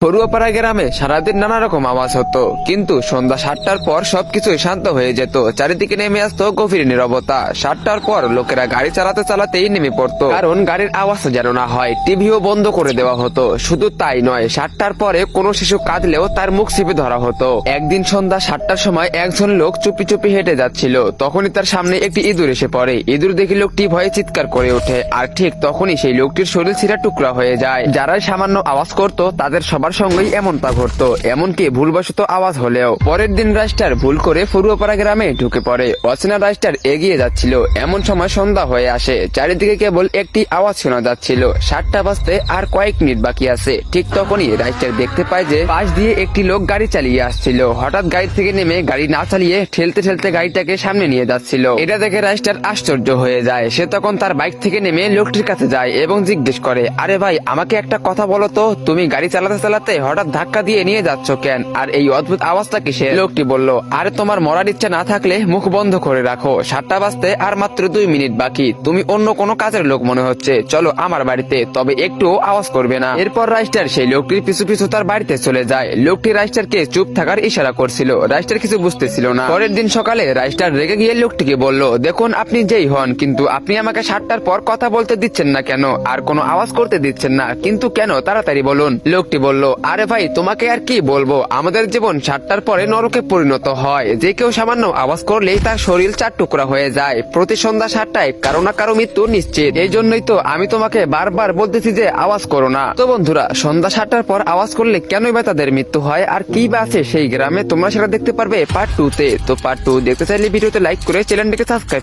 পড়ুয়াপাড়া গ্রামে সারাদিন নানা রকম আওয়াজ হতো, কিন্তু সন্ধ্যা 7টার পর সবকিছুই শান্ত হয়ে যেত। চারিদিকে নেমে আসতো গভীর নীরবতা। 7টার পর লোকেরা গাড়ি চালাতে চালাতেই নেমে পড়তো, কারণ গাড়ির আওয়াজ যেন না হয়। টিভিও বন্ধ করে দেওয়া হতো। শুধু তাই নয়, 7টার পরে কোনো শিশু কাঁদলেও তার মুখ চেপে ধরা হতো। একদিন সন্ধ্যা 7টার সময় একজন লোক চুপি চুপি হেঁটে যাচ্ছিল। তখনই তার সামনে একটি ইঁদুর এসে পড়ে। ইঁদুর দেখে লোকটি ভয়ে চিৎকার করে ওঠে, আর ঠিক তখনই সেই লোকটির শরীর ছিঁড়া টুকরা হয়ে যায়। যারাই সামান্য আওয়াজ করতো তাদের সবার সঙ্গেই এমনটা ঘটতো, এমনকি ভুলবশত আওয়াজ হলেও। পরের দিন রাইস্টার ভুল করে পড়ুয়াপাড়া গ্রামে ঢুকে পড়ে। অচেনা রাইস্টার এগিয়ে যাচ্ছিল, এমন সময় সন্ধ্যা হয়ে আসে। চারিদিকে কেবল একটি আওয়াজ শোনা যাচ্ছিল, 7টা বাজতে আর কয়েক মিনিট বাকি আছে। ঠিক তখনই রাইস্টার দেখতে পায় যে পাশ দিয়ে একটি লোক গাড়ি চালিয়ে আসছিল। হঠাৎ গাড়ি থেকে নেমে গাড়ি না চালিয়ে ঠেলতে ঠেলতে গাড়িটাকে সামনে নিয়ে যাচ্ছিল। এটা দেখে রাইস্টার আশ্চর্য হয়ে যায়। সে তখন তার বাইক থেকে নেমে লোকটির কাছে যায় এবং জিজ্ঞেস করে, আরে ভাই, আমাকে একটা কথা বলো তো, তুমি গাড়ি চালাতে চালাতে হঠাৎ ধাক্কা দিয়ে নিয়ে যাচ্ছ কেন? আর এই অদ্ভুত আওয়াজটা কিসের? লোকটি বলল, আরে তোমার মরার ইচ্ছা না থাকলে মুখ বন্ধ করে রাখো। 7টা বাজতে আর মাত্র 2 মিনিট বাকি। তুমি অন্য কোনো কাজের লোক মনে হচ্ছে। চলো আমার বাড়িতে, তবে একটু আওয়াজ করবে না। এরপর রাইস্টার সেই লোকটির পিছু পিছু তার বাড়িতে চলে যায়। লোকটি রাইস্টারকে চুপ থাকার ইশারা করছিল। রাইস্টার কিছু বুঝতেছিল না। পরের দিন সকালে রাইস্টার রেগে গিয়ে লোকটিকে বলল, দেখুন, আপনি যেই হন, কিন্তু আপনি আমাকে 7টার পর কথা বলতে দিচ্ছেন না কেন? আর কোনো আওয়াজ করতে দিচ্ছেন না, কিন্তু কেন? তাড়াতাড়ি বলুন। লোকটি বলল, আরে ভাই, তোমাকে আর কি বলবো, আমাদের জীবন 7টার পরে নরকে পরিণত হয়। যে কেউ সামান্য আওয়াজ করলেই তার শরীর 4 টুকরা হয়ে যায়। প্রতি সন্ধ্যা 7টায় কারো না কারো মৃত্যু নিশ্চিত। এই জন্যই তো আমি তোমাকে বারবার বলতেছি যে আওয়াজ করো না। তো বন্ধুরা, সন্ধ্যা 7টার পর আওয়াজ করলে কেনই বা তাদের মৃত্যু হয়, আর কি বা আছে সেই গ্রামে, তোমরা সেটা দেখতে পারবে পার্ট 2 তে। তো পার্ট 2 দেখতে চাইলে ভিডিওতে লাইক করে চ্যানেলটিকে সাবস্ক্রাইব